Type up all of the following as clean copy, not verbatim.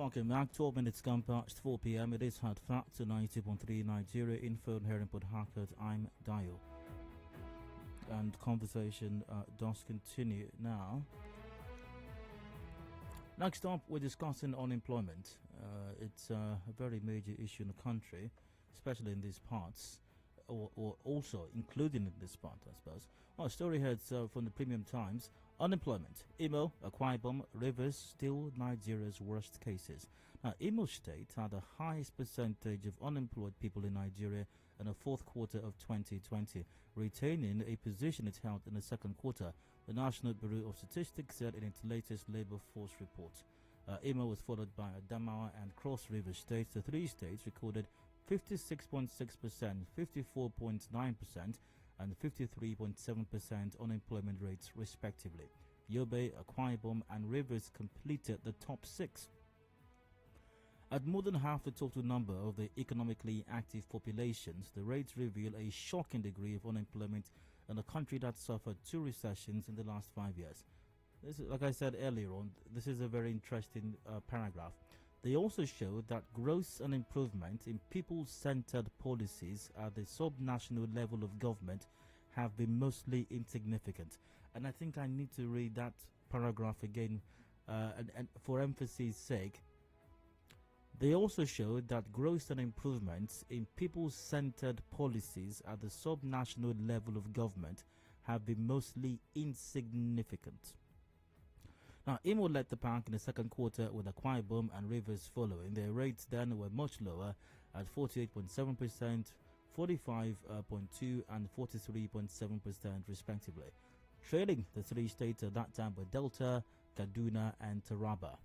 Welcome back. 12 minutes gone past 4 p.m. It is Hard Fact to 90.3 Nigeria Info and here in Port Harcourt. I'm Dayo. And conversation does continue now. Next up, we're discussing unemployment. It's a very major issue in the country, especially in these parts, or also including in this part, I suppose. Well, story heads from the Premium Times. Unemployment. Imo, Akwa Ibom, Rivers still Nigeria's worst cases. Now, Imo State had the highest percentage of unemployed people in Nigeria in the fourth quarter of 2020, retaining a position it held in the second quarter, the National Bureau of Statistics said in its latest labor force report. Imo was followed by Adamawa and Cross River states. The three states recorded 56.6%, 54.9%, and 53.7% unemployment rates respectively. Yobe, Akwa Ibom, and Rivers completed the top six. At more than half the total number of the economically active populations, the rates reveal a shocking degree of unemployment in a country that suffered two recessions in the last 5 years. This is, like I said earlier on, this is a very interesting paragraph. They also show that growth and improvement in people-centered policies at the sub-national level of government have been mostly insignificant. And I think I need to read that paragraph again and for emphasis' sake. They also show that growth and improvements in people-centered policies at the sub-national level of government have been mostly insignificant. Now, Imo led the pack in the second quarter with Akwa Ibom and Rivers following. Their rates then were much lower at 48.7%, 45.2% and 43.7% respectively. Trailing the three states at that time were Delta, Kaduna and Taraba.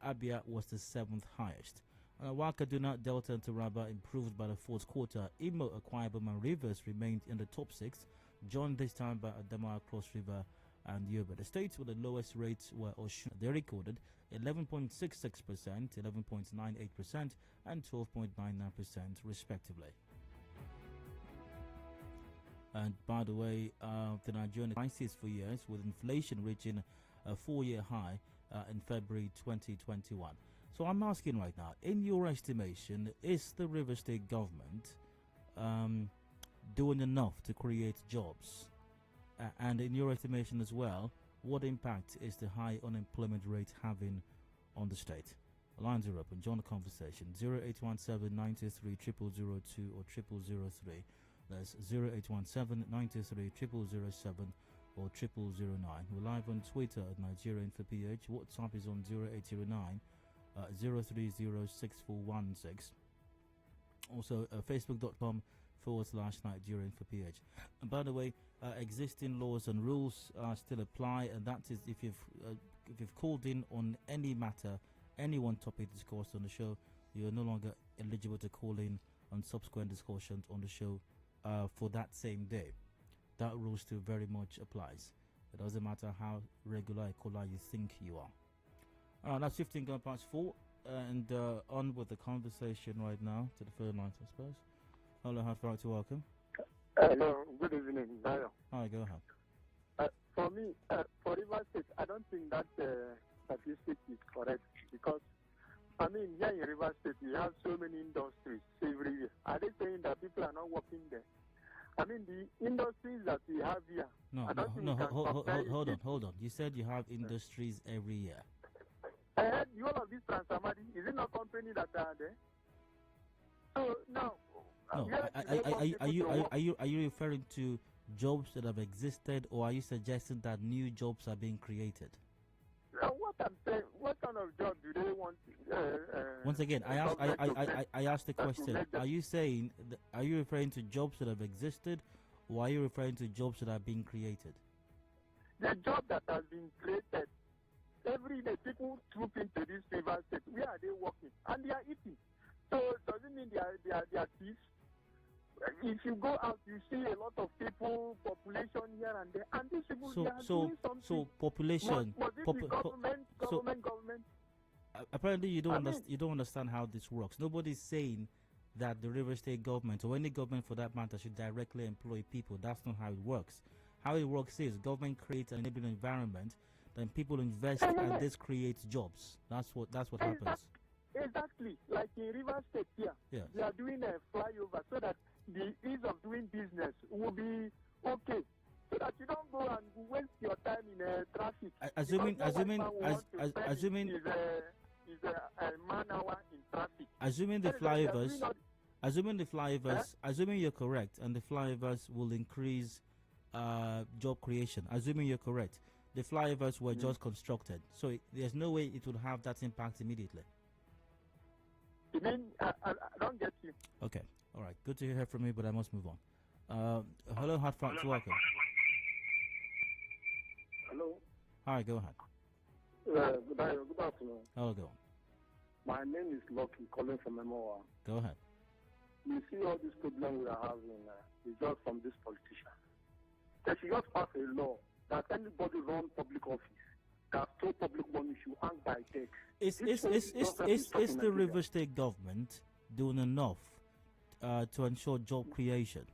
Abia was the seventh highest. While Kaduna, Delta and Taraba improved by the fourth quarter, Imo, Akwa Ibom and Rivers remained in the top six, joined this time by Adamawa, Cross River and Yobe. The states with the lowest rates were Osun. They recorded 11.66%, 11.98% and 12.99% respectively. And by the way, the Nigerian crisis for years, with inflation reaching a 4-year high in February 2021. So I'm asking right now, in your estimation, is the River State government doing enough to create jobs? And in your estimation as well, what impact is the high unemployment rate having on the state? Lines are open. Join the conversation. 0817 93 0002 or 0003. That's 0817 93 007 or 0009. We're live on Twitter at Nigeria Info PH. WhatsApp is on 0809 0306416. Also, facebook.com/Nigeria Info PH. And by the way, existing laws and rules still apply, and that is if you've called in on any matter, any one topic discussed on the show, you are no longer eligible to call in on subsequent discussions on the show for that same day. That rule still very much applies. It doesn't matter how regular a caller you think you are. That's 15 gone past 4, and on with the conversation right now to the phone lines, I suppose. Hello, hard to welcome. Hello, good evening, Dayo. Hi, go ahead. For me, for River State, I don't think that statistic is correct because, I mean, here in River State, we have so many industries every year. Are they saying that people are not working there? I mean, the industries that we have here. Hold on. You said you have industries every year. I heard you all of these Transamadi, is it not company that are there? So now. No, are you referring to jobs that have existed, or are you suggesting that new jobs are being created? What I'm saying, what kind of job do they want? Once again, I asked the question. Are you saying? Are you referring to jobs that have existed, or are you referring to jobs that are being created? The job that has been created. Every day, people troop into this River State. Where are they working? And they are eating. So does it mean they are thieves? If you go out, you see a lot of people, population here and there, and these people they are doing something. So population. Was it the government? Apparently, you don't understand how this works. Nobody's saying that the River State government or any government for that matter should directly employ people. That's not how it works. How it works is government creates an enabling environment then people invest and this creates jobs. That's what happens. Exactly. Like in River State here, Yes. they are doing a flyover so that the ease of doing business will be okay. So that you don't go and waste your time in traffic. Assuming is a man hour in traffic. Assuming you're correct, and the flyovers will increase job creation. Assuming you're correct, the flyovers were just constructed, so there's no way it would have that impact immediately. You mean I don't get you? Okay, all right. Good to hear from you, but I must move on. Hello, Heartfelt, welcome. Hello. Hi, go ahead. Good afternoon. Oh, go on. My name is Lucky, calling from Memoa. Go ahead. You see all this problem we are having is just from this politician. They should just pass a law that anybody run public office that stole public money should hang by tax. Is the River State government doing enough to ensure job creation?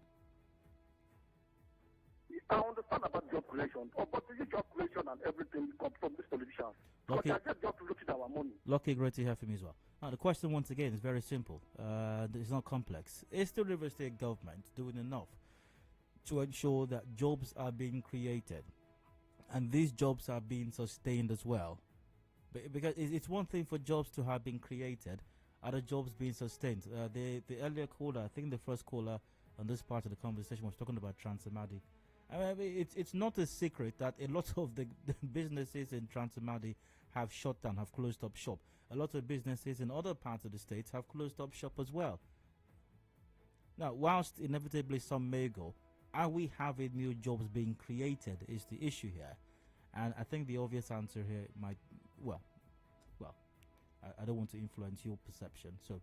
I understand about job creation, but this job creation and everything comes from these politicians. Lucky, because they are just looking at our money. Lucky, great to hear from you as well. Now, the question once again is very simple. It's not complex. Is the River State government doing enough to ensure that jobs are being created and these jobs are being sustained as well? Because it's one thing for jobs to have been created, other jobs being sustained. The earlier caller, I think the first caller on this part of the conversation was talking about Transamadi. I mean, it's not a secret that a lot of the businesses in Transamadi have shut down, have closed up shop. A lot of businesses in other parts of the state have closed up shop as well. Now, whilst inevitably some may go, are we having new jobs being created is the issue here. And I think the obvious answer here might, I don't want to influence your perception. So,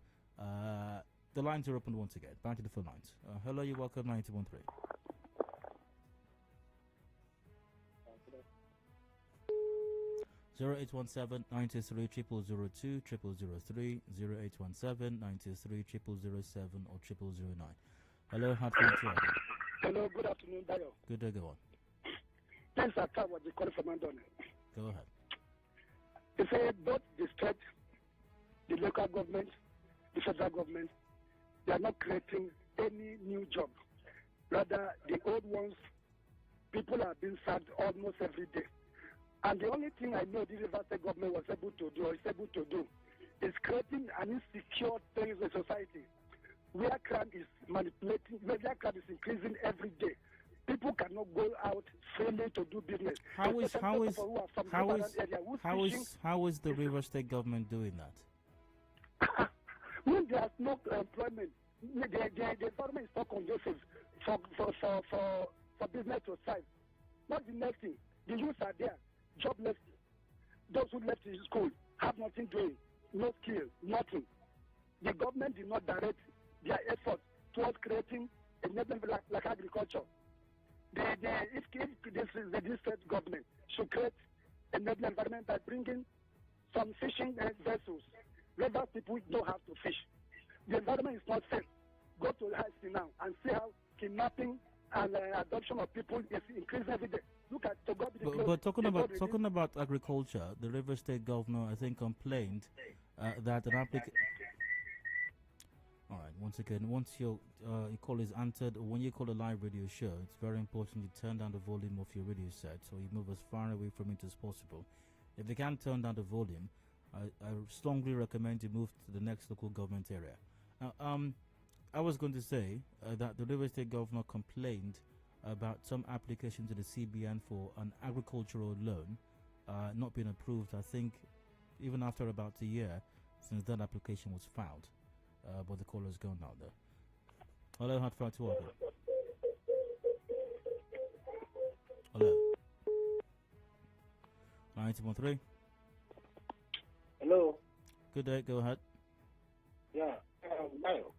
the lines are open once again. Back to the phone lines. Hello, you're welcome, 91.3. Zero 817-93-0002, 0003, 0817-93-0007 or 0009. Hello, Hartford. Hello, good afternoon, Dayo. Good day, go on. Thanks, Akwa, what you call from Andone. Go ahead. They say both the state, the local government, the federal government, they are not creating any new job. Rather, the old ones, people are being sacked almost every day. And the only thing I know the River State government was able to do, or is able to do, is creating an insecure thing in society where crime is manipulating, where crime is increasing every day. People cannot go out freely to do business. How is the River State government doing that? When there's no employment, the environment is not conducive for business to thrive. What's the next thing? The youth are there, jobless. Those who left the school have nothing doing, no skill, nothing. The government did not direct their efforts towards creating a nation like agriculture. If this is the district government should create a nation environment by bringing some fishing vessels where people don't have to fish. The environment is not safe. Go to the high now and see how kidnapping and adoption of people is increasing every day. Look at the government. But talking about agriculture, the River State governor, I think, complained that an application. All right. Once again, once your call is answered, or when you call a live radio show, it's very important you turn down the volume of your radio set, so you move as far away from it as possible. If you can't turn down the volume, I strongly recommend you move to the next local government area. Now, I was going to say that the River State governor complained about some application to the CBN for an agricultural loan not being approved, I think, even after about a year since that application was filed. But the caller's gone now, though. Hello, Hartford, welcome. Hello. 90.3. Hello. Good day, go ahead. Yeah, now,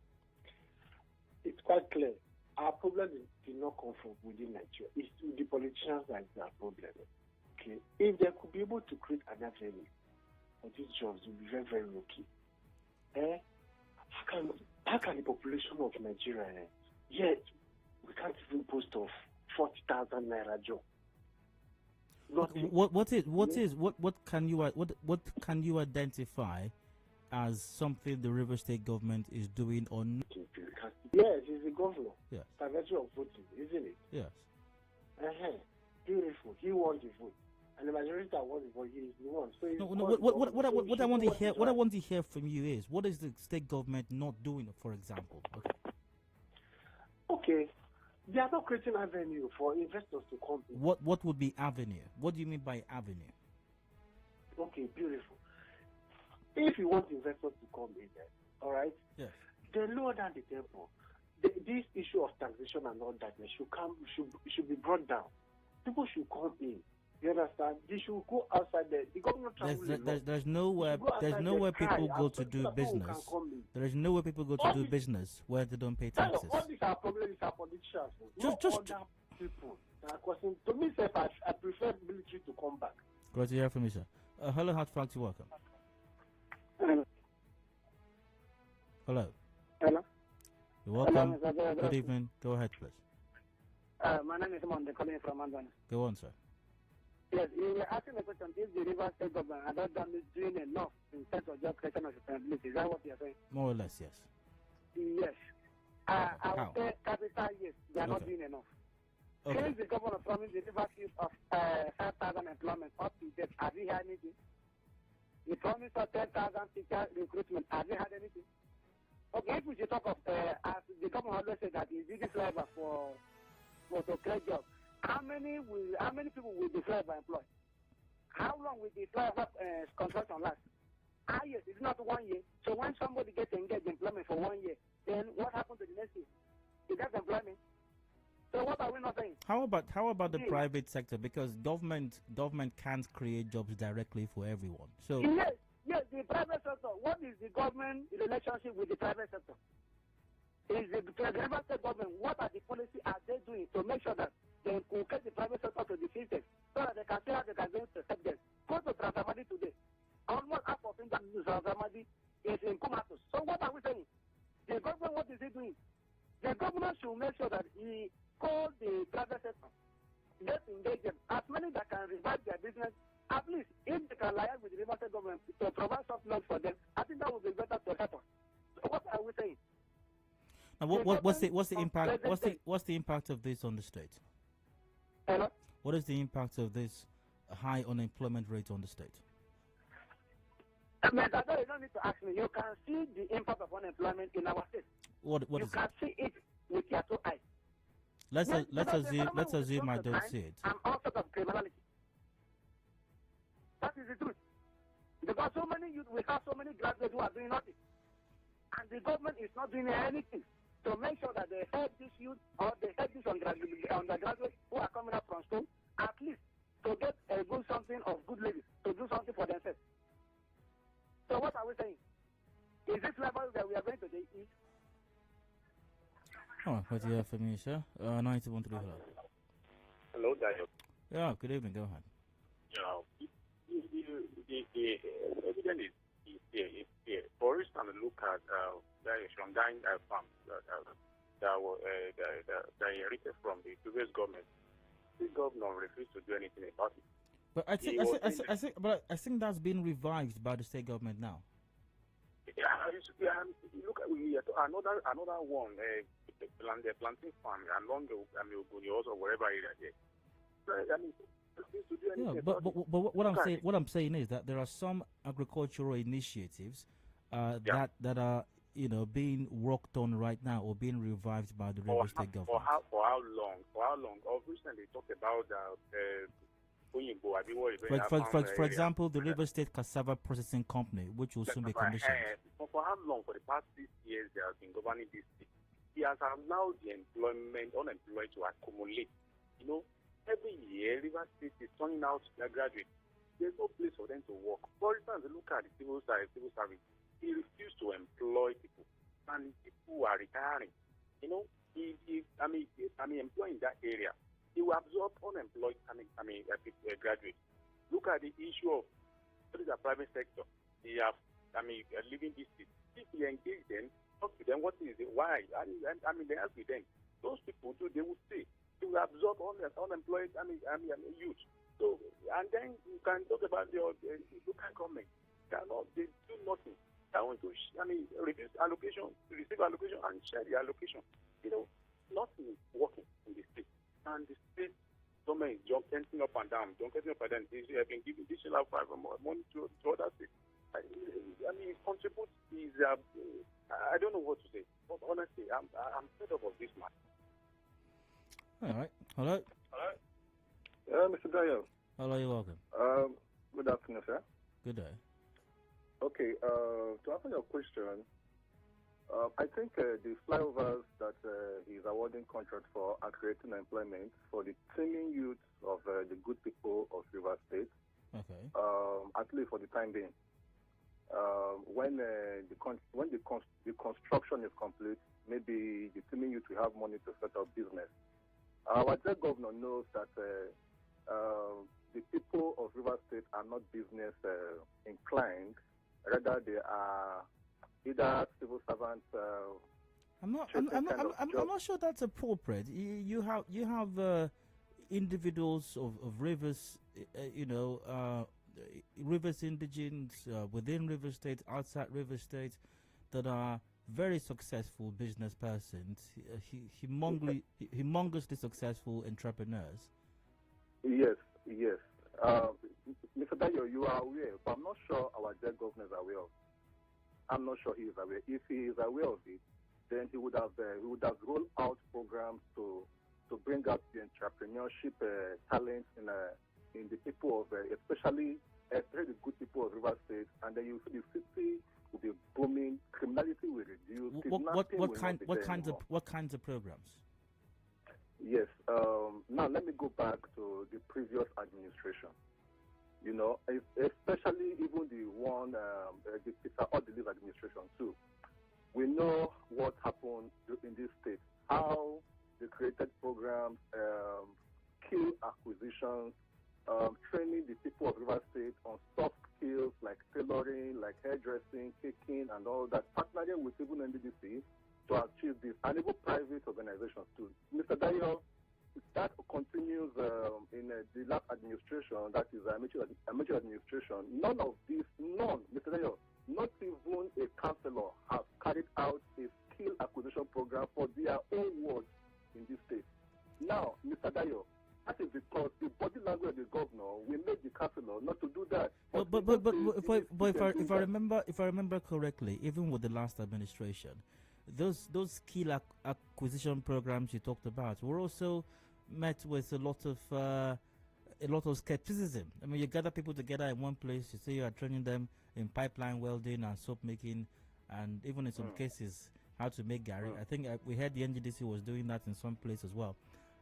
it's quite clear. Our problem did not come from within Nigeria. It's the politicians that is our problem. Okay, if they could be able to create an avenue for these jobs, it would be very, very lucky. How can the population of Nigeria, yet we can't even post off 40,000 naira job? Nothing. What can you identify as something the River State government is doing or not? Yes, he's the governor. Yes. By virtue of voting, isn't it? Yes. Beautiful. He won the vote. And the majority that won the vote, he is the one. So what I want to hear from you is, what is the state government not doing, for example? Okay. They are not creating avenue for investors to come in. What would be avenue? What do you mean by avenue? Okay, beautiful. If you want investors to come in there, all right? Yes. They lower down the tempo. This issue of taxation and all that should be brought down. People should come in. You understand? They should go outside there. The government there's nowhere people go to do business. There is nowhere people go to do business where they don't pay taxes. All these are problems are politicians. Just other people. To me, I prefer military to come back. Great to hear from you, sir. Hello, Hot Frank, welcome. Hello. Hello. You're welcome. Good evening. Go ahead, please. My name is Monde, calling from Andana. Go on, sir. Yes, you were asking the question, is the River State government is doing enough in terms of job creation and sustainability? Is that what you're saying? More or less, yes. Yes. I would say capital, yes, they are not doing enough. Okay. Since the governor promised the River State of 5,000 employment up to date, have you had anything? He promised of 10,000 teacher recruitment, have you had anything? Okay, if we should talk of, as the government always said that the biggest driver for to create jobs, how many people will the flyover employ? How long will the flyover construction last? Yes, it's not 1 year. So when somebody gets engaged in employment for 1 year, then what happens to the next year? Is that employment? So what are we not saying? How about the private sector? Because government can't create jobs directly for everyone. So yes, the private sector. What is the government relationship with the private sector? Is the private sector government? What are the policies are they doing to make sure that they inculcate the private sector to the system so that they can see how they can protect them? Go to Transamadi today. Almost half of India Transamadi is in comatose. So what are we saying? The government, what is he doing? The government should make sure that he calls the private sector, get engaged them, as many that can revive their business. At least if they can liaise with the River State government to provide soft loans for them, I think that would be better to help us. So what are we saying? Now, what's the impact? What's the impact of this on the state? Hello? What is the impact of this high unemployment rate on the state? You don't need to ask me. You can see the impact of unemployment in our state. What is it? You can see it with your two eyes. Let's assume I don't see it. And all sorts of criminality. That is the truth. Because so many youth, we have so many graduates who are doing nothing. And the government is not doing anything to make sure that they help this youth or they help these undergraduates who are coming up from school, at least to get a good something of good living, to do something for themselves. So what are we saying? Is this level that we are going to eat? Oh, what do you have for me, sir? 91.3, hello. Hello, Dayo. Yeah, good evening, go ahead. The evidence is here. For instance, look at the Shongang farms that were inherited from the previous government. The governor refused to do anything about it. But I think that's been revived by the state government now. Look at another one, the planting farm along the also wherever it is. I mean, yeah, but what I'm saying is that there are some agricultural initiatives that are being worked on right now or being revived by the River State government. For how long? Recently talked about for example, the River State Cassava Processing Company, which will soon be commissioned. For how long? For the past 6 years, they have been governing this state. He has allowed the unemployed to accumulate. Every year, River State is turning out their graduates. There's no place for them to work. For instance, look at the civil service. He refused to employ people, and people are retiring. Employing that area. He will absorb unemployed graduates. Look at the issue of the private sector. They have, living this city. If you engage them, talk to them, what is it, why? They ask with them. Those people, they will say, they will absorb unemployed, youth. So, and then you can talk about the local government. They do nothing. They want to, reduce allocation, receive allocation, and share the allocation. Nothing is working in the state. And the state government is jumping up and down. They have been giving additional money to other states. It contributes. I don't know what to say. But honestly, I'm fed up of this man. All right. Hello. Mr. Dayo. Hello, you're welcome. Good afternoon, sir. Good day. Okay, to answer your question, I think the flyovers that he's awarding contract for are creating employment for the teeming youth of the good people of River State. Okay. At least for the time being. When the construction is complete, maybe the teeming youth will have money to set up business. Our dear governor knows that the people of River State are not business inclined. Rather, they are either civil servants. I'm not sure that's appropriate. You have individuals of rivers, rivers indigents within River State, outside River State, that are very successful business persons, humongously successful entrepreneurs. Yes. Mr. Dayo, you are aware, but I'm not sure our dear governor is aware of. I'm not sure he is aware. If he is aware of it, then he would have rolled out programs to bring up the entrepreneurship talent in the people of, especially the good people of River State, and then you see the city will be booming, criminality will reduce. What kinds of programs? Yes. Now let me go back to the previous administration. Especially even the one, the Peter Odili's administration too. We know what happened in this state, how they created programs, skill acquisitions, training the people of River State on soft skills like tailoring, like hairdressing, cooking, and all that, partnering with even NDDC to achieve this, and even private organizations too. Mr. Dayo, that continues in the last administration, that is a major administration. None of this, Mr. Dayo, not even a councillor has carried out a skill acquisition program for their own wards in this state. Now, Mr. Dayo, that is because the body language of the governor will make the councillor not to do that. But if I remember correctly, even with the last administration, those skill acquisition programs you talked about were also met with a lot of skepticism. I mean, you gather people together in one place, you say you are training them in pipeline welding and soap making, and even in some cases how to make gari. I think we heard the NGDC was doing that in some place as well.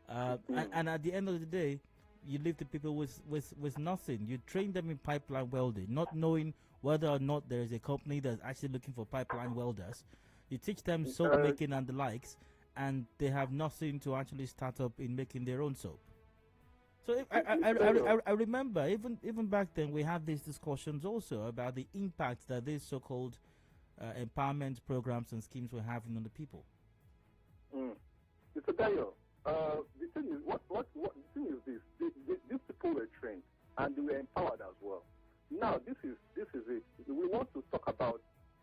And at the end of the day, you leave the people with nothing. You train them in pipeline welding, not knowing whether or not there is a company that's actually looking for pipeline welders. You teach them soap making and the likes, and they have nothing to actually start up in making their own soap. So I remember even back then we had these discussions also about the impact that these so-called empowerment programs and schemes were having on the people. Mr. Dayo, the thing is, the thing is this: these people were trained and they were empowered as well. Now this is it. We want to talk about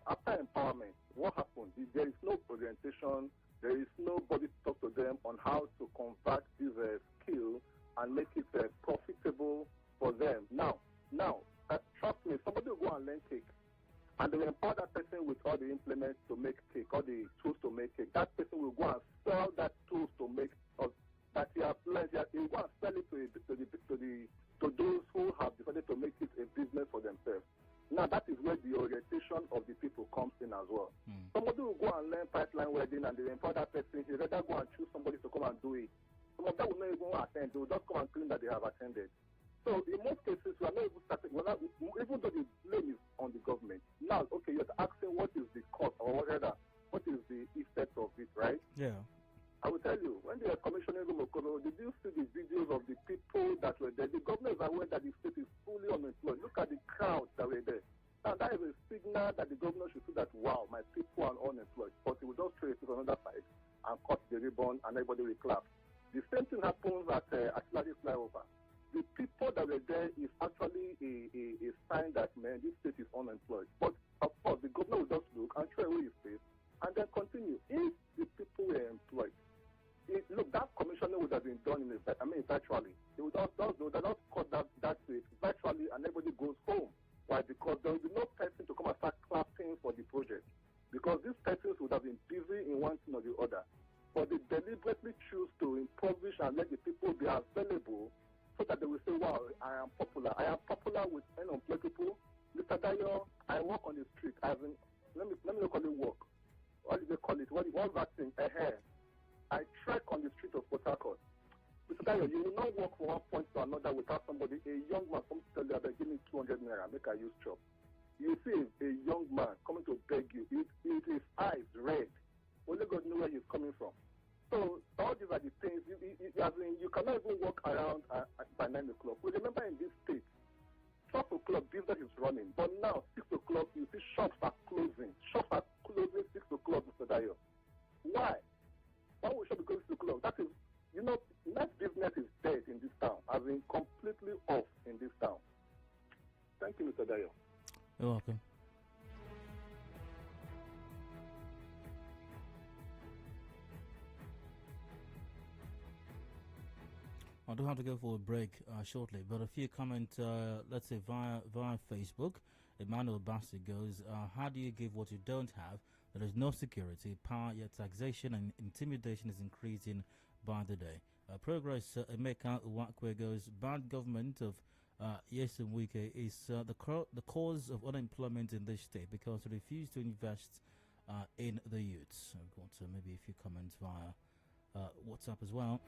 after empowerment. What happened? There is no orientation. There is nobody to talk to them on how to convert this skill and make it profitable for them. Now, trust me, somebody will go and learn cake, and they will empower that person with all the implements to make cake, all the tools to make cake. That person will go and sell that tools to make that he has learned. He will go and sell it to those who have decided to make it a business for themselves. Now that is where the orientation of the people comes in as well. Somebody will go and learn pipeline welding, and they will empower that person. He rather go and choose somebody to come and do it. Some of them will not even attend. They will just come and claim that they have attended. So in most cases, we are not even starting. Even though the blame is on the government. Now, okay, you're asking what is the cause, or rather, what is the effect of it, right? Yeah. I will tell you, when they are commissioning Rumokoro, did you see the videos of the people that were there? The governors are aware that the state is fully unemployed. Look at the crowds that were there. Now, that is a signal that the governor should see that, wow, my people are unemployed. But he will just trace it on another side and cut the ribbon, and everybody will clap. The same thing happens at Adedayo Flyover. the people that were there is actually a sign that, man, this state is unemployed. But, of course, the governor will just look and throw away his face and then continue. If the people were employed, look, that commissioner would have been done virtually. They would not cut that rate virtually and everybody goes home. Why? Because there will be no person to come and start clapping for the project. Because these persons would have been busy in one thing or the other. But they deliberately choose to impoverish and let the people be available so that they will say, wow, I am popular. I am popular with unemployed people. Mr. Dayo, I walk on the street. Let me not call it walk. What do they call it? What's that thing? I trek on the street of Port Harcourt. Mr. Dayo, you will not walk from one point to another without somebody, a young man, come to tell you that give me 200 naira, make I use chop. You see a young man coming to beg you, his eyes red. Only God knows where he's coming from. So all these are the things, you cannot even walk around by 9 o'clock. We remember in this state, 12 o'clock, business is running. But now, 6 o'clock, you see shops are closing. Shops are closing 6 o'clock, Mr. Dayo. Why? Why would shop be closing 6 o'clock? That is, night business is dead in this town, as in completely off in this town. Thank you, Mr. Dayo. You're welcome. I do have to go for a break shortly, but a few comments, let's say via Facebook. Emmanuel Basti goes, how do you give what you don't have? There is no security, power, yet taxation and intimidation is increasing by the day. Progress Emeka Uwakwe goes, bad government of Yesom Wike is the cause of unemployment in this state because they refuse to invest in the youths. I've got maybe a few comments via WhatsApp as well.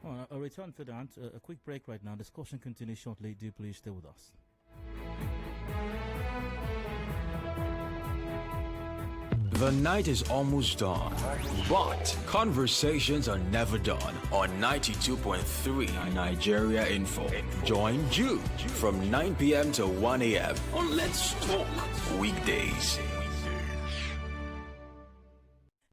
Well, I'll return for that. A quick break right now. Discussion continues shortly. Do please stay with us. The night is almost done, but conversations are never done on 92.3 Nigeria Info. Join Jude from 9 p.m. to 1 a.m. on Let's Talk weekdays.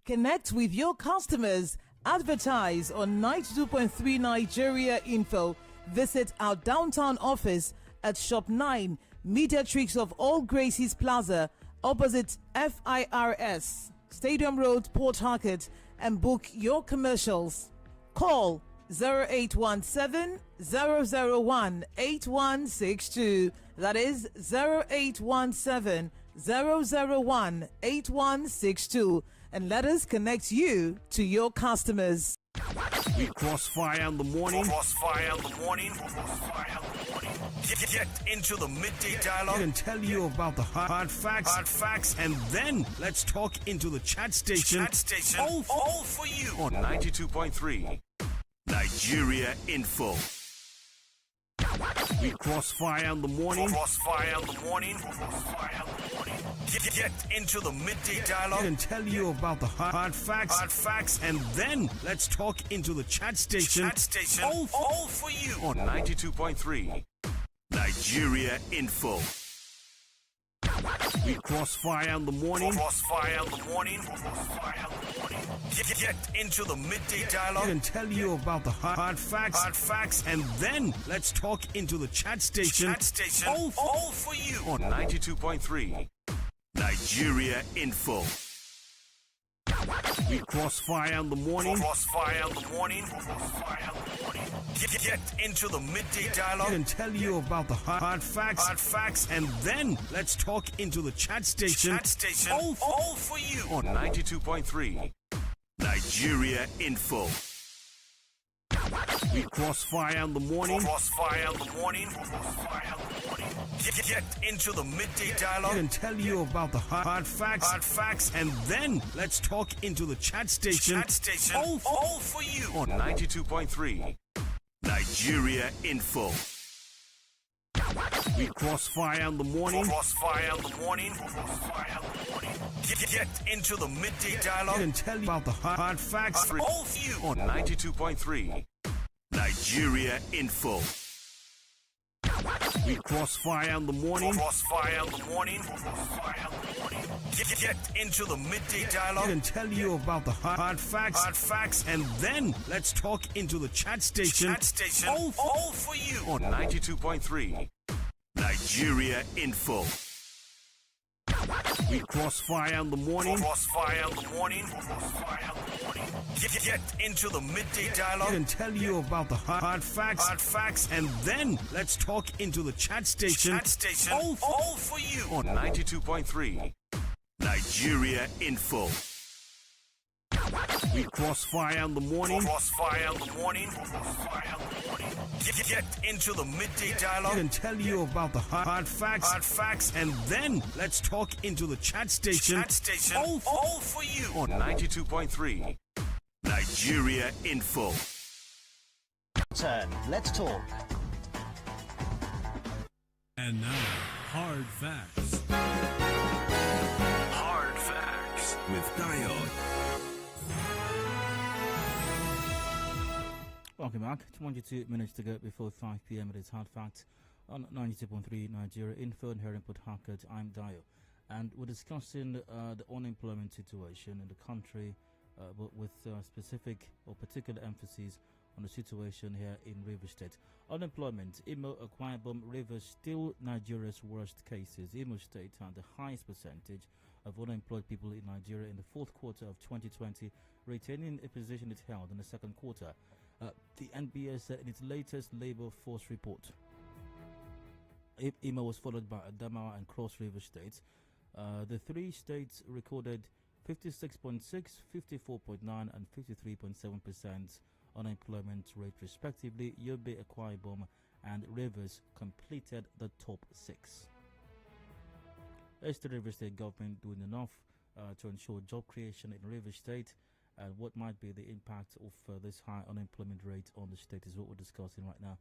Connect with your customers. Advertise on 92.3 Nigeria Info. Visit our downtown office at Shop 9, Mediatrix of All Gracies Plaza, opposite FIRS, Stadium Road, Port Harcourt, and book your commercials. Call 0817-001-8162. That is 0817-001-8162. And let us connect you to your customers. We crossfire in the morning. Crossfire in the morning. Get into the midday dialogue and tell you about the hard facts, and then let's talk into the chat station. All for you on 92.3 Nigeria Info. We crossfire in the morning. Crossfire in the morning. Get into the midday dialogue and tell you about the hard facts, and then let's talk into the chat station. All for you on 92.3 Nigeria Info. We crossfire in the morning. Crossfire in the morning. Get into the midday dialogue and tell you about the hard facts, and then let's talk into the chat station. All for you on 92.3 Nigeria Info. We crossfire in the morning. Crossfire in the morning. Get into the midday dialogue and tell you about the hard facts, and then let's talk into the chat station. All for you on 92.3 Nigeria Info. We crossfire in the morning. Crossfire in the morning. Get into the midday dialogue and tell you about the hard facts, and then let's talk into the chat station. All for you on 92.3 Nigeria Info. We crossfire in the morning. Crossfire in the morning. Get into the midday dialogue and tell you about the hard facts. All for you on 92.3 Nigeria Info. We crossfire in the morning. Crossfire in the morning. Get into the midday dialogue and tell you about the hard facts, and then let's talk into the chat station. All for you on 92.3 Nigeria Info. We crossfire in the morning. Get into the midday dialogue and tell you about the hard facts, and then let's talk into the chat station. All for you on 92.3 Nigeria Info. We crossfire in the morning. Get into the midday dialogue and tell you about the hard facts, and then let's talk into the chat station. All for you on 92.3 Nigeria Info. Turn. Let's talk. And now, hard facts. Hard facts with Dio. Welcome back. 22 minutes to go before 5 p.m. It is Hard Facts on 92.3 Nigeria Info and here in Port Harcourt. I'm Dio. And we're discussing the unemployment situation in the country, but with specific or particular emphasis on the situation here in Rivers State. Unemployment, Imo, Akwa, Ibom, Rivers, still Nigeria's worst cases. Imo State had the highest percentage of unemployed people in Nigeria in the fourth quarter of 2020, retaining a position it held in the second quarter. The NBS said in its latest labor force report. Imo was followed by Adamawa and Cross River states. The three states recorded 56.6, 54.9 and 53.7% unemployment rate respectively. Yobe, Akwa Ibom and Rivers completed the top six. Is the River State government doing enough to ensure job creation in River State? And what might be the impact of this high unemployment rate on the state is what we're discussing right now.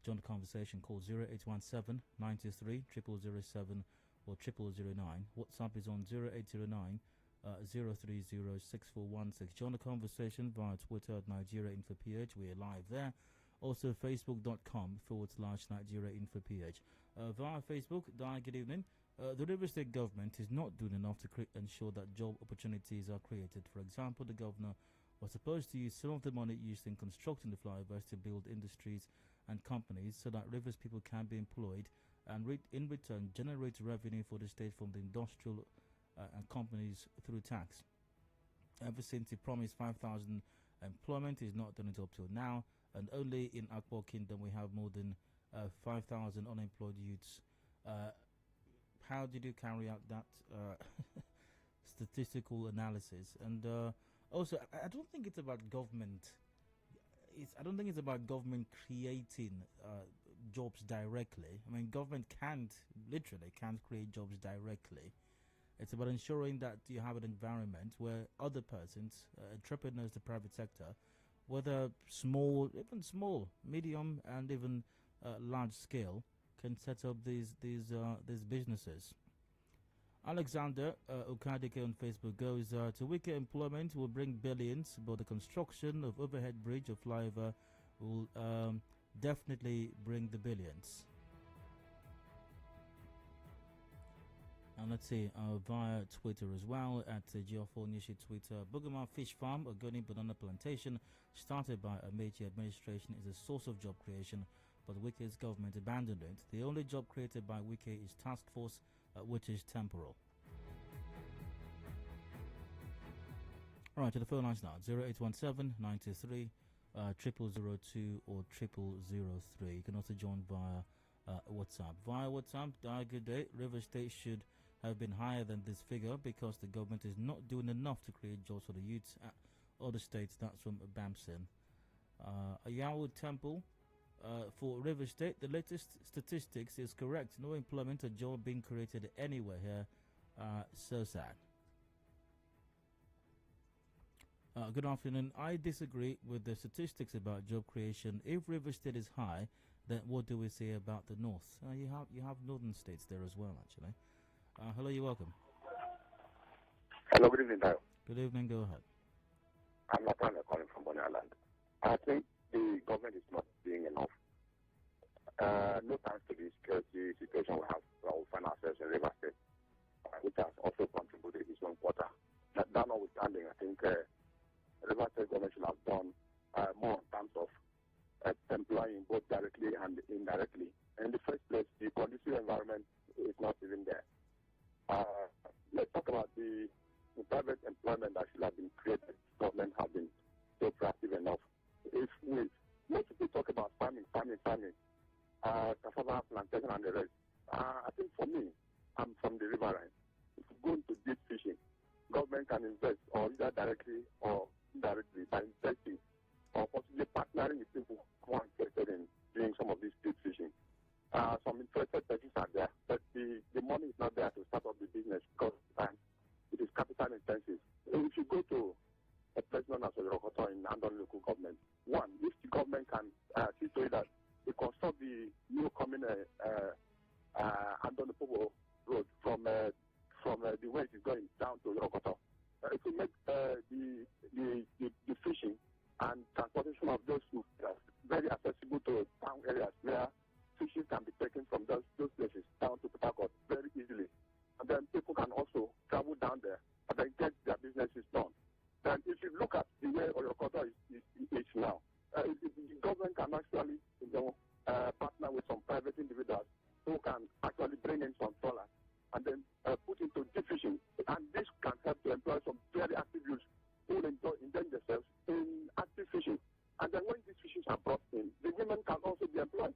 Join the conversation. Call 0817 93 0007 or 0009. WhatsApp is on 0809 030 6416. Join the conversation via Twitter at Nigeria Info PH. We are live there. Also facebook.com/Nigeria Info PH. Via Facebook, good evening. The River State government is not doing enough to ensure that job opportunities are created. For example, the governor was supposed to use some of the money used in constructing the flyovers to build industries and companies so that Rivers people can be employed and in return generate revenue for the state from the industrial and companies through tax. Ever since he promised 5,000 employment, he's not done it up till now, and only in Akwa Kingdom we have more than 5,000 unemployed youths. How did you carry out that statistical analysis? And also, I don't think it's about government. I don't think it's about government creating jobs directly. I mean, government literally can't create jobs directly. It's about ensuring that you have an environment where other persons, entrepreneurs, the private sector, whether small, medium, and even large scale, can set up these businesses. Alexander Okadike on Facebook goes to weaker employment will bring billions, but the construction of overhead bridge or flyover will definitely bring the billions. And let's see, via Twitter as well, at Geofor Nishi Twitter, Bugama Fish Farm, Ogoni Banana Plantation, started by a Meiji administration, is a source of job creation, but Wike's government abandoned it. The only job created by Wike is task force, which is temporal. All right, to the phone lines now, 0817 93 0002 or 0003. You can also join via WhatsApp. Via WhatsApp, good day. River State should have been higher than this figure because the government is not doing enough to create jobs for the youths at other states. That's from Bamson. Ayawu Temple. For River State, the latest statistics is correct. No employment or job being created anywhere here. So sad. Good afternoon. I disagree with the statistics about job creation. If River State is high, then what do we say about the north? You have northern states there as well, actually. Hello, you're welcome. Hello, good evening, Dio. Good evening, go ahead. I'm not calling from Bonny Island. I think the government is not doing enough. No thanks to the security situation we find ourselves in River State. which has also contributed its own quota. That notwithstanding, I think River State government should have done more in terms of employing both directly and indirectly. In the first place, the conducive environment is not even there. Let's talk about the private employment that should have been created. Government has been so proactive enough. If most people talk about farming, cassava plantation and the rest. I think for me, I'm from the riverine. If you go into deep fishing, government can invest or either directly or indirectly by investing or possibly partnering with people who are interested in doing some of these deep fishing. Some interested persons are there, but the money is not there to start up the business because it is capital intensive. If you go to a place known as Orokoto in Andon local government, one, if the government can see to it that they construct the new coming Andon road from the way it is going down to Orokoto, it will make the fishing and transportation of those food very accessible to town areas where fishing can be taken from those places down to Port Harcourt very easily. And then people can also travel down there and then get their businesses done. Then if you look at the way Orokoto is now, the government can actually partner with some private individuals who can actually bring in some trawlers and then put into deep fishing. And this can help to employ some very active youths who will indulge themselves in active fishing. And then when these fishes are brought in, the women can also be employed.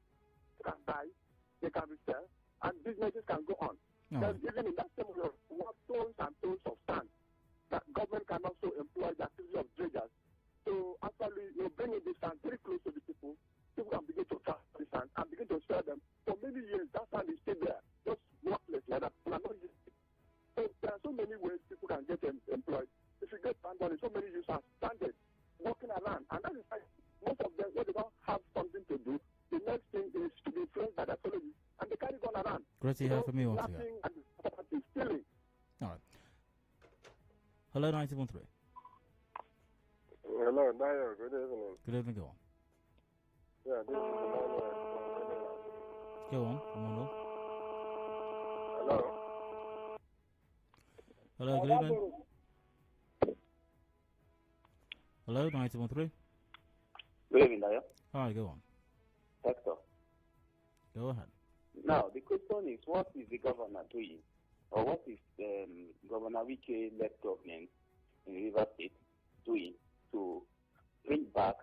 They can buy, they can resell, and businesses can go on. Then even in that same way, we have tons and tons of sand that government can also employ the activity of dredgers to actually bring in the sand very close to the people. People can begin to track the sand and begin to sell them. For many years, that sand is still there, just worthless like that. So there are so many ways people can get employed. If you get sand on it, so many users are stranded, walking around, and that is why most of them, when they don't have something to do, the next thing is to be influenced by their colleagues, and they carry on around. Great to hear from you once again. All right. Hello, 91.3. Hello, Dayo. Good evening. Good evening, go on. Yeah, this is Dayo. Go on, come on. Hello. Hello, good evening. Hello, 91.3. Good evening, Dayo. Hi, go on. Hector. Go ahead. Now, the question is, what is the governor doing? Or what is Governor Wike-led government in River State doing to bring back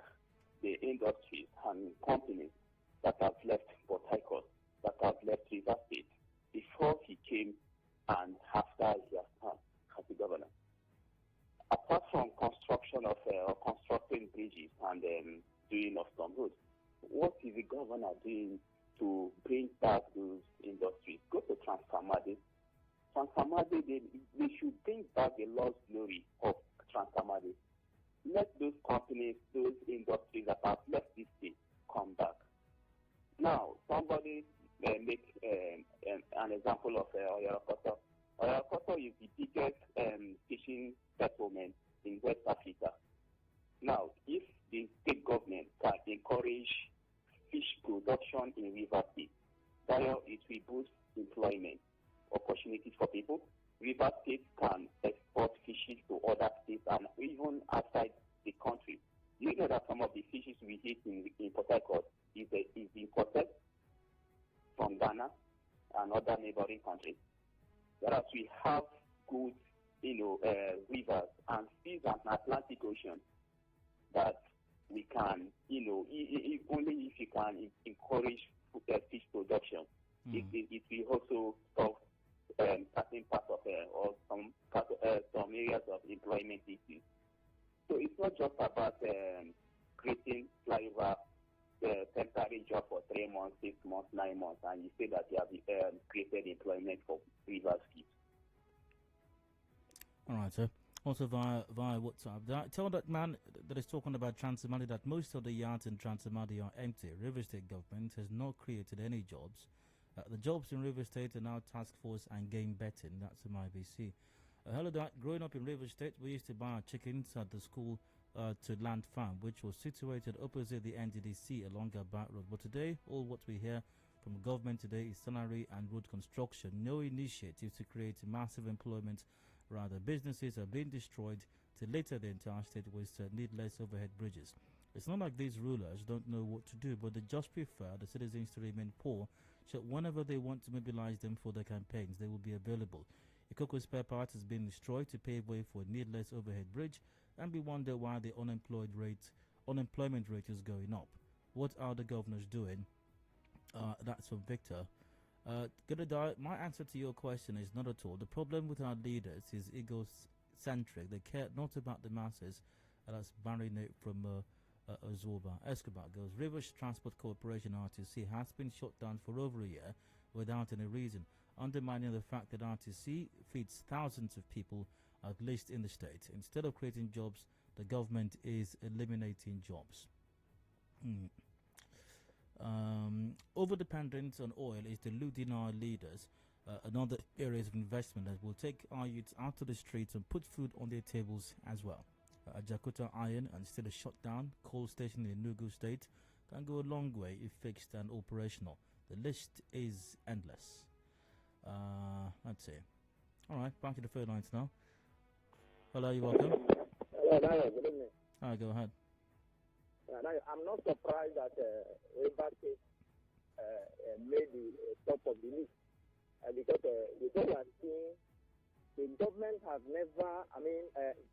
the industries and companies that have left Port Harcourt, that have left River State before he came and after he has come as the governor? Apart from construction of or constructing bridges and doing of some roads, what is the governor doing to bring back those industries? Go to Transamade. Transamade, they should bring back the lost glory of Transamade. Let those companies, those industries that have left this state come back. Now, somebody make an example of Oyarakoto. Oyarakoto is the biggest fishing settlement in West Africa. Now, if the state government can encourage fish production in River State, it will boost employment opportunities for people. River State can export fishes to other states and even outside the country. You know that some of the fishes we eat in Port Harcourt is imported from Ghana and other neighboring countries. Whereas we have good, rivers and seas and Atlantic Ocean that we can, if only if you can encourage fish production, it will also solve certain parts of or some areas of employment issues. So it's not just about creating flyover temporary job for 3 months, 6 months, 9 months, and you say that you have created employment for river skips. All right, sir. Also via WhatsApp. Tell that man that is talking about Transamadi that most of the yards in Transamadi are empty. River State government has not created any jobs. The jobs in River State are now task force and game betting. That's from IBC. Hello, that growing up in River State, we used to buy our chickens at the school to Land Farm, which was situated opposite the NDDC along our back road. But today, all what we hear from government today is salary and road construction. No initiative to create massive employment. Rather, businesses are being destroyed to later the entire state with needless overhead bridges. It's not like these rulers don't know what to do, but they just prefer the citizens to remain poor, so whenever they want to mobilize them for their campaigns, they will be available. Ikoko spare parts is being destroyed to pave way for a needless overhead bridge, and we wonder why the unemployment rate is going up. What are the governors doing? That's from Victor. My answer to your question is not at all. The problem with our leaders is egocentric. They care not about the masses. That's Barry Nate from Azorba. Escobar goes, Rivers Transport Corporation RTC has been shut down for over a year without any reason, undermining the fact that RTC feeds thousands of people, at least in the state. Instead of creating jobs, the government is eliminating jobs. Over-dependence on oil is deluding our leaders. Another areas of investment that will take our youths out to the streets and put food on their tables as well. Jakarta Iron and still a shutdown coal station in Enugu State can go a long way if fixed and operational. The list is endless. Let's see. All right, back to the phone lines now. Hello, you're welcome. Hello, Nayo, good evening. All right, go ahead. Nayo, I'm not surprised that Rivers State made the top of the list because we are seeing the government has never,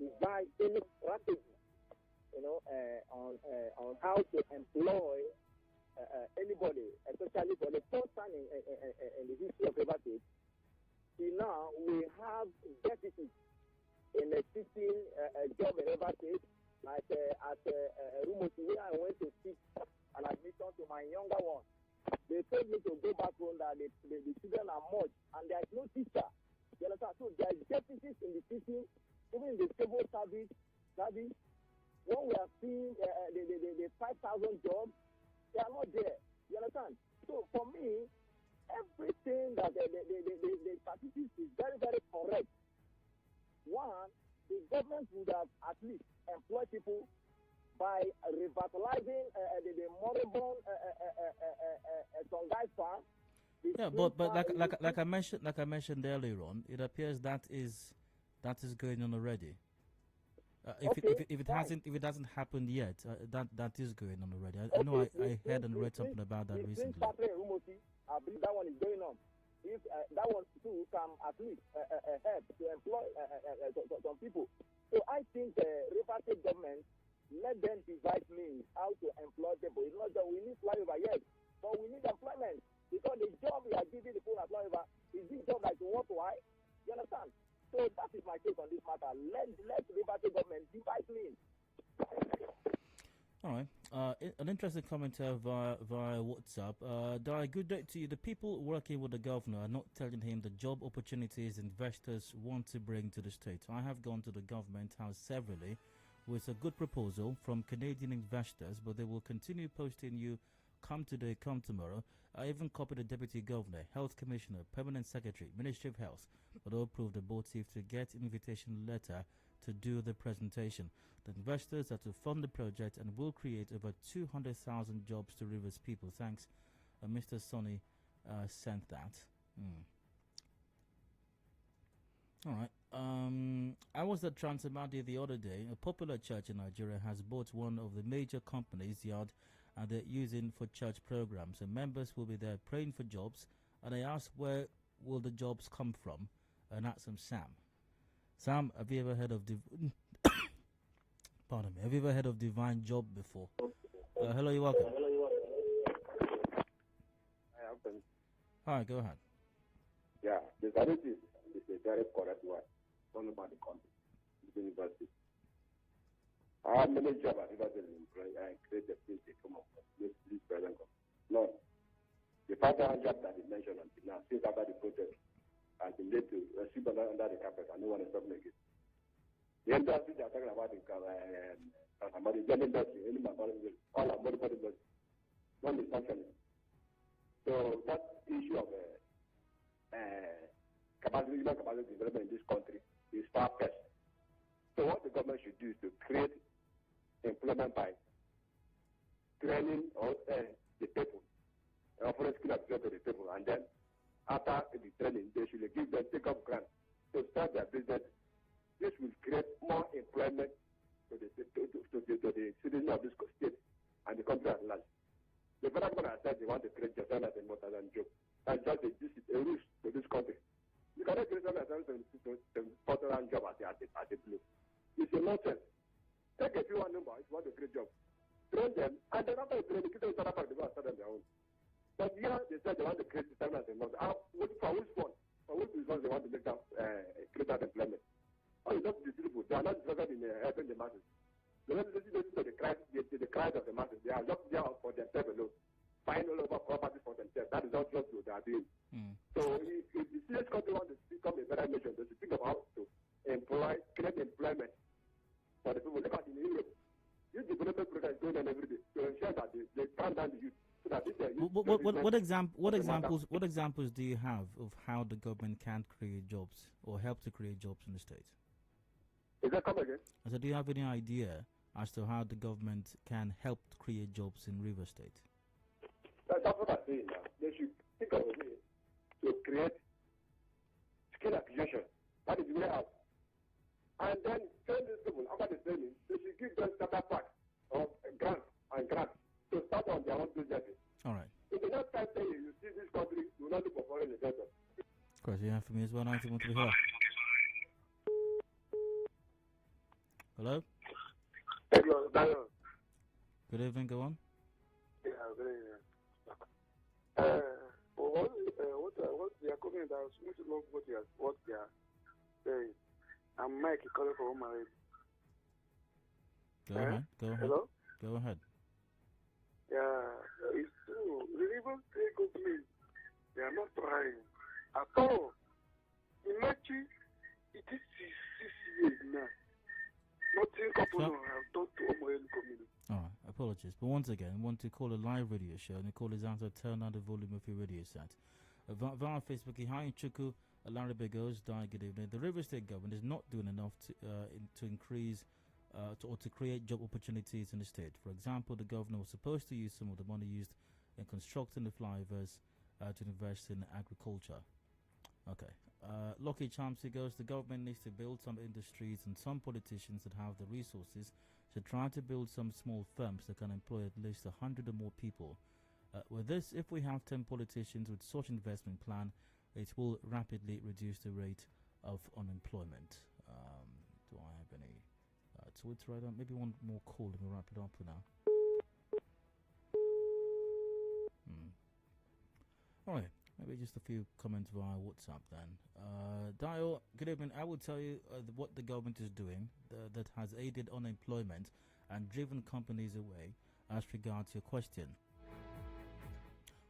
devised any strategy, on how to employ anybody, especially for the first time in the history of Rivers State. See, now we have deficits in existing job in Rivers State, like at Rumoti, where I went to seek an admission to my younger one. They told me to go back home that the children are much, and there is no teacher. You understand? So there is deficits in the teaching, even in the civil service. When we are seeing the 5,000 jobs, they are not there. You understand? So for me, everything that the statistics is very, very correct. One, the government would have at least employed people by revitalizing the moribund Songhai farm. Yeah, but like I mentioned earlier on, it appears that is going on already. If it hasn't happened yet, that is going on already. I know I heard and read something about that recently. I believe that one is going on. If that one too can at least help to employ some people. So I think the Rivers State government, let them devise means how to employ people. It's not that we need flyover, yes, but we need employment. Because the job we are giving the people at flyover is this job that is worthwhile. You understand? So that is my take on this matter. Let the Rivers State government devise means. All right. An interesting comment via WhatsApp. Di, good day to you. The people working with the governor are not telling him the job opportunities investors want to bring to the state. I have gone to the government house severally with a good proposal from Canadian investors, but they will continue posting you come today, come tomorrow. I even copied the deputy governor, health commissioner, permanent secretary, Ministry of Health, but all proved abortive to get invitation letter to do the presentation. The investors are to fund the project and will create over 200,000 jobs to Rivers people. Thanks. Mr. Sonny sent that. All right. I was at Transamadi the other day. A popular church in Nigeria has bought one of the major companies' yard and they're using for church programs. And members will be there praying for jobs. And I asked, where will the jobs come from? And that's from Sam. Sam, have you ever heard of pardon me, have you ever heard of Divine Job before? Hello, you're welcome. I happen. All right, go ahead. Yeah, the strategy is a very correct one. Talking about the country, the university. How many jobs have you employed and created since they come up with this present government? None. The 5,000 jobs that you mentioned until now, since after the protest, has been laid to sweep under the carpet and no one is talking again. The industry they are talking about in the general industry, all our body industry, none is functioning. So that issue of capacity development in this country is far-fetched. So what the government should do is to create employment by training the people foreign skill acquisition to the people, and then after the training, they should give them take up grants to start their business. This will create more employment to the citizens of this state and the country at large. The federal government has said they want to create just as a more than job. That's just a risk to this country. You cannot create something as a job at a blue. It's a nonsense. Take a few number if you want to create job. Train them, and then after you train, you can start they go and start on their own. But here they said they want to create system as a month. For which one? For which reason they want to make that create that employment? Oh, it's not the people. They are not interested in helping the masses. They don't listen to the cries of the masses. They are just there for themselves alone, buying all over properties for themselves. That is not just what they are doing. So if the serious country wants to become a better nation, they should think of how to create employment for the people. Look at in Europe. Youth development program is going on every day to ensure that they calm down the youth. So that what examples do you have of how the government can create jobs or help to create jobs in the state? Is that come again? So do you have any idea as to how the government can help to create jobs in River State? That's what I'm saying now. They should think of a way to create skill acquisition. That is the way out. And then train these people after the training. They should give them starter packs of grants to start on their own businesses. All right. If the next time you see this country, you will not look for foreign investors. Of course, you have for me as well. 91.3. Hello? Hello, Daniel. Good evening, go on. Yeah, good evening. What they are coming about, we should love what they are saying. I'm Mike calling for my radio. Go ahead. Hello? Go ahead. Yeah, it's true. The River State government, they are not trying at all. Imagine it is 6 years now. Nothing couple have done to Omoyel community. Alright, apologies. But once again, I want to call a live radio show, and the call is answer, turn down the volume of your radio set. Via Facebook, hi Chuku, Larry Begos, good evening. The River State government is not doing enough to increase or to create job opportunities in the state. For example, the governor was supposed to use some of the money used in constructing the flyovers to invest in agriculture. Okay. Lucky Chamsey goes, the government needs to build some industries, and some politicians that have the resources should try to build some small firms that can employ at least 100 or more people. With this, if we have 10 politicians with such investment plan, it will rapidly reduce the rate of unemployment. Do I have any tweets right on? Maybe one more call and we'll wrap it up for now. All right. Maybe just a few comments via WhatsApp then. Dio, good evening. I will tell you what the government is doing that has aided unemployment and driven companies away as regards your question.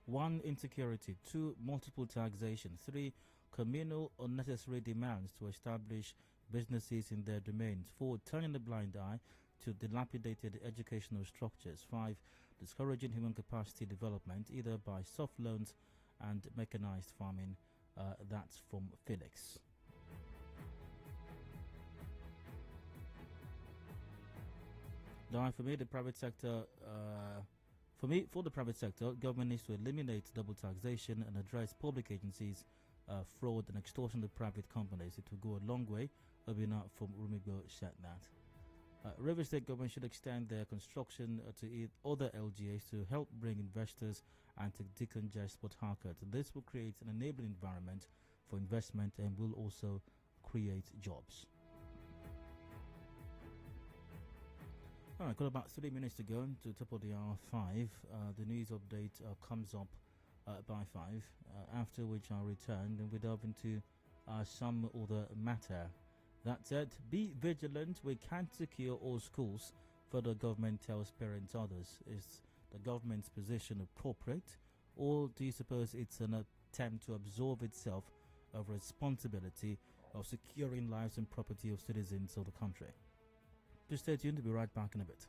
1. Insecurity. 2. Multiple taxation. 3. Communal unnecessary demands to establish businesses in their domains. 4. Turning a blind eye to dilapidated educational structures. 5. Discouraging human capacity development either by soft loans and mechanized farming. That's from Felix. Now, for me, the private sector, for the private sector, government needs to eliminate double taxation and address public agencies' fraud and extortion of private companies. It will go a long way. Obina from Rumigo said that. River State government should extend their construction to other LGAs to help bring investors and to decongest Port Harcourt. This will create an enabling environment for investment and will also create jobs. Alright, got about 3 minutes to go to top of the hour 5. The news update comes up by 5, after which I'll return and we delve into some other matter. That said, be vigilant. We can't secure all schools. Federal government tells parents others. Is the government's position appropriate, or do you suppose it's an attempt to absolve itself of responsibility of securing lives and property of citizens of the country? Just stay tuned. We'll be right back in a bit.